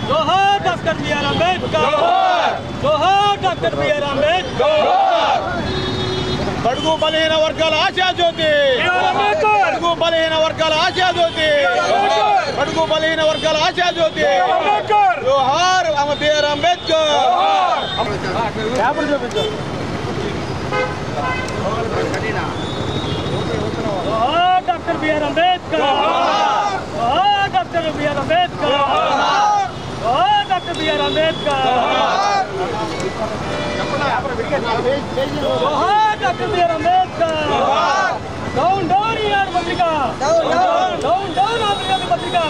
जोहार doctor B R. Ambedkar, जोहार doctor B R. Ambedkar. बड़गू बलहीन वर्गाల ఆశా జ్యోతి, बड़गू बलहीन वर्गाల ఆశా జ్యోతి, बड़गू बलहीन वर्गाల ఆశా జ్యోతి। जोहार बी.आर. अंबेडकर। जोहार डॉक्टर बी.आर. अंबेडकर, जोहार डॉक्टर बी.आर. अंबेडकर, जोहार डॉक्टर बी.आर. अंबेडकर, जोहार doctor B R. Ambedkar. Down down Eenadu पत्रिका, डाउन डाउन आंध्रज्योति पत्रिका।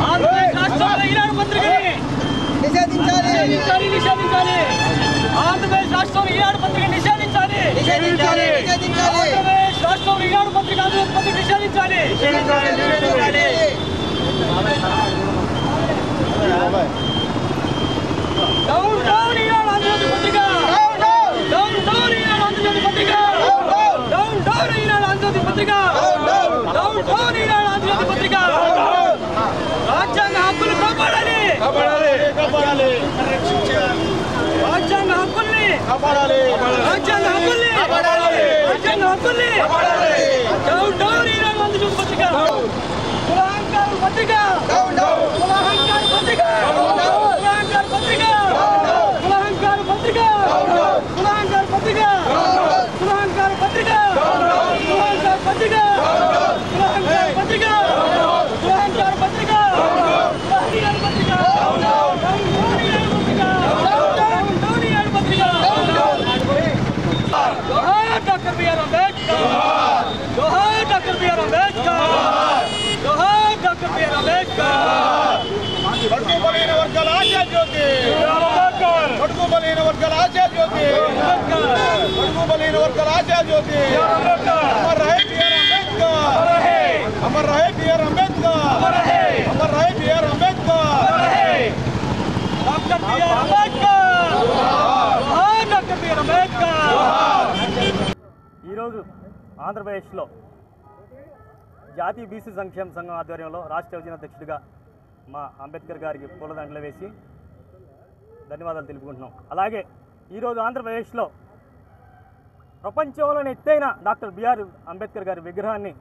ఆంధ్రప్రదేశ్ రాష్ట్రంలో ఈనాడు పత్రికని నిషేధించాలి, నిషేధించాలి। ఆంధ్రప్రదేశ్ రాష్ట్రంలో ఈనాడు పత్రిక నిషేధించాలి, నిషేధించాలి। ఆంధ్రప్రదేశ్ రాష్ట్రంలో ఈనాడు పత్రిక నిషేధించాలి, నిషేధించాలి। డౌన్ డౌన్ ఈనాడు ఆంధ్రజ్యోతి పత్రిక, డౌన్ డౌన్ ఈనాడు ఆంధ్రజ్యోతి పత్రిక, డౌన్ డౌన్ ఈనాడు ఆంధ్రజ్యోతి పత్రిక, డౌన్ డౌన్ ఈనాడు ఆంధ్రజ్యోతి పత్రిక। రాజ్యాంగ హక్కులు కాపాడాలి, కాపాడాలి, కాపాడాలి। రాజ్యాంగ హక్కుల్ని కాపాడాలి, రాజ్యాంగ హక్కుల్ని కాపాడాలి, రాజ్యాంగ హక్కుల్ని కాపాడాలి। డౌన్ డౌన్ ఈనాడు ఆంధ్రజ్యోతి పత్రిక, కులహంకార పత్రిక, కులహంకార పత్రిక, కులహంకార పత్రిక, కులహంకార పత్రిక, కులహంకార పత్రిక, కులహంకార పత్రిక, కులహంకార పత్రిక, కులహంకార పత్రిక, కులహంకార పత్రిక, కులహంకార పత్రిక, जोहार डॉक्टर बी.आर. अंबेडकर, जोहार डॉक्टर बी.आर. अंबेडकर, जोहार डॉक्टर बी.आर. अंबेडकर। बड़गू बलहीन वर्गाల ఆశా జ్యోతి, बड़गू बलहीन वर्गाల ఆశా జ్యోతి, बड़गू बलहीन वर्गाల ఆశా జ్యోతి। अमर रहे बी.आर. अंबेडकर, अमर रहे बी.आर. अंबेडकर, अमर रहे B R. Ambedkar, doctor B R. Ambedkar, जोहार डॉक्टर बी.आर. अंबेडकर। ఈరోజు ఆంధ్రప్రదేశ్లో జాతీయ బీసీ సంక్షేమ సంఘం ఆధ్వర్యంలో రాష్ట్ర యువజన అధ్యక్షుడిగా మా అంబేద్కర్ గారికి పూలదండలు వేసి ధన్యవాదాలు తెలుపుకుంటున్నాం। అలాగే ఈరోజు ఆంధ్రప్రదేశ్లో ప్రపంచంలోని ఎత్తైన డాక్టర్ బి.ఆర్. అంబేద్కర్ గారి విగ్రహాన్ని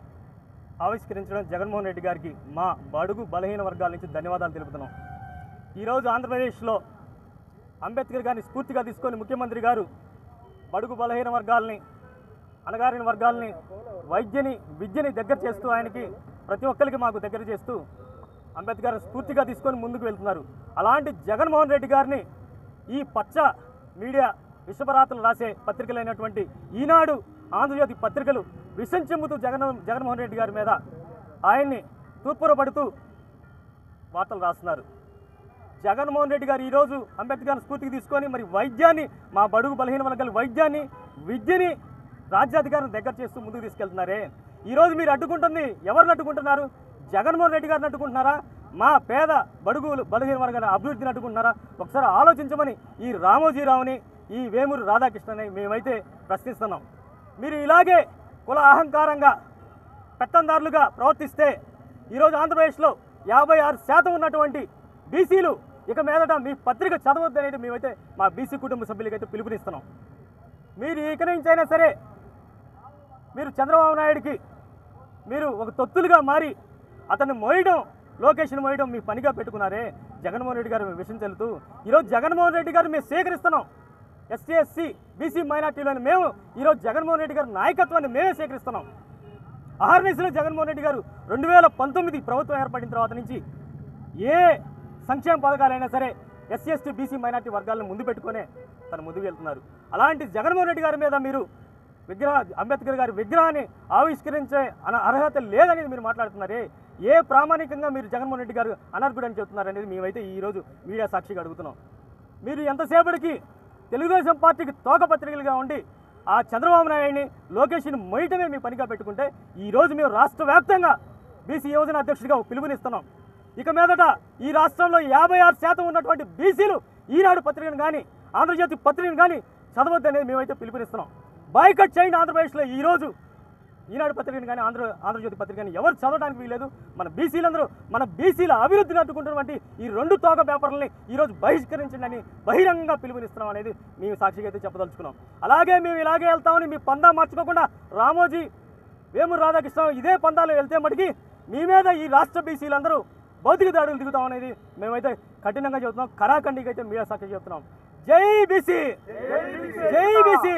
ఆవిష్కరించడం జగన్మోహన్ రెడ్డి గారికి మా బడుగు బలహీన వర్గాల నుంచి ధన్యవాదాలు తెలుపుతున్నాం। ఈరోజు ఆంధ్రప్రదేశ్లో అంబేద్కర్ గారిని స్ఫూర్తిగా తీసుకొని ముఖ్యమంత్రి గారు బడుగు బలహీన వర్గాలని అణగారిన వర్గాలని విద్యని దగ్గర చేస్తూ ఆయనకి ప్రతి ఒక్కరికి మాకు దగ్గర చేస్తూ అంబేద్కర్ స్ఫూర్తిగా తీసుకొని ముందుకు వెళ్తున్నారు. అలాంటి జగన్మోహన్ రెడ్డి గారిని ఈ పచ్చ మీడియా విషపరాతలు రాసే పత్రికలైనటువంటి ఈనాడు, ఆంధ్రజ్యోతి పత్రికలు విషం చెమ్ముతూ జగన్మోహన్ రెడ్డి గారి మీద ఆయన్ని తూర్పురపడుతూ వార్తలు రాస్తున్నారు. జగన్మోహన్ రెడ్డి గారు ఈరోజు అంబేద్కర్ స్ఫూర్తికి తీసుకొని మరి వైద్యాన్ని, మా బడుగు బలహీన వర్గాల వైద్యాన్ని, విద్యని, రాజ్యాధికారం దగ్గర చేస్తూ ముందుకు తీసుకెళ్తున్నారే. ఈరోజు మీరు అడ్డుకుంటుంది ఎవరిని అడ్డుకుంటున్నారు? జగన్మోహన్ రెడ్డి గారిని అడ్డుకుంటున్నారా? మా పేద బడుగులు బలహీన వర్గాల అభివృద్ధిని అడ్డుకుంటున్నారా? ఒకసారి ఆలోచించమని ఈ రామోజీరావుని, ఈ వేమూరి రాధాకృష్ణని మేమైతే ప్రశ్నిస్తున్నాం. మీరు ఇలాగే కుల అహంకారంగా పెత్తందారులుగా ప్రవర్తిస్తే ఈరోజు ఆంధ్రప్రదేశ్లో 56% ఉన్నటువంటి బీసీలు ఇక మీదట మీ పత్రిక చదవద్దు అనేది మేమైతే మా బీసీ కుటుంబ సభ్యులకైతే పిలుపునిస్తున్నాం. మీరు ఇక నుంచైనా సరే మీరు చంద్రబాబు నాయుడికి మీరు ఒక తొత్తులుగా మారి అతన్ని మోయడం, లోకేష్ని మోయడం మీ పనిగా పెట్టుకున్నారే. జగన్మోహన్ రెడ్డి గారు విషయం చెల్లుతూ ఈరోజు జగన్మోహన్ రెడ్డి గారు మేము స్వీకరిస్తున్నాం. ఎస్సీ, ఎస్సీ, బీసీ మైనార్టీలను మేము ఈరోజు జగన్మోహన్ రెడ్డి గారి నాయకత్వాన్ని మేమే స్వీకరిస్తున్నాం. అహర్నిశలో జగన్మోహన్ రెడ్డి గారు 2019 ప్రభుత్వం ఏర్పడిన తర్వాత నుంచి ఏ సంక్షేమ పథకాలైనా సరే ఎస్సీ, ఎస్టీ, బీసీ మైనార్టీ వర్గాలను ముందు పెట్టుకునే తను ముందుకు వెళ్తున్నారు. అలాంటి జగన్మోహన్ రెడ్డి గారి మీద మీరు అంబేద్కర్ గారి విగ్రహాన్ని ఆవిష్కరించే అర్హత లేదనేది మీరు మాట్లాడుతున్నారే. ఏ ప్రామాణికంగా మీరు జగన్మోహన్ రెడ్డి గారు అనర్హుడు అని చెప్తున్నారనేది మేమైతే ఈరోజు మీడియా సాక్షిగా అడుగుతున్నాం. మీరు ఎంతసేపటికి తెలుగుదేశం పార్టీకి తోకపత్రికలుగా ఉండి ఆ చంద్రబాబు నాయుడిని, లోకేష్ని మొయ్యటమే మీ పనిగా పెట్టుకుంటే ఈరోజు మేము రాష్ట్ర వ్యాప్తంగా బీసీ యువజన అధ్యక్షుడిగా పిలుపునిస్తున్నాం. ఇక మీదట ఈ రాష్ట్రంలో 56% ఉన్నటువంటి బీసీలు ఈనాడు పత్రికను కానీ, ఆంధ్రజ్యోతి పత్రికను కానీ చదవద్దు అనేది మేమైతే పిలుపునిస్తున్నాం. బాయ్కట్ చేయండి. ఆంధ్రప్రదేశ్లో ఈరోజు ఈనాడు పత్రికను కానీ, ఆంధ్రజ్యోతి పత్రికని ఎవరు చదవడానికి వీలేదు. మన బీసీలందరూ మన బీసీల అభివృద్ధిని అడ్డుకుంటున్నటువంటి ఈ 2 తోక పేపర్లని ఈరోజు బహిష్కరించండి అని బహిరంగంగా పిలుపునిస్తున్నాం అనేది మేము సాక్షిగా అయితే చెప్పదలుచుకున్నాం. అలాగే మేము ఇలాగే వెళ్తామని మీ పందా మార్చుకోకుండా రామోజీ, వేమూరి రాధాకృష్ణ ఇదే పందాలు వెళ్తే మటుకి మీ మీద ఈ రాష్ట్ర బీసీలందరూ భౌతిక దాడులు దిగుతాం అనేది మేమైతే కఠినంగా చెబుతున్నాం. కరాఖండిగా అయితే మీడియా సాక్షి చెప్తున్నాం. జై బీసీ, జై బీసీ.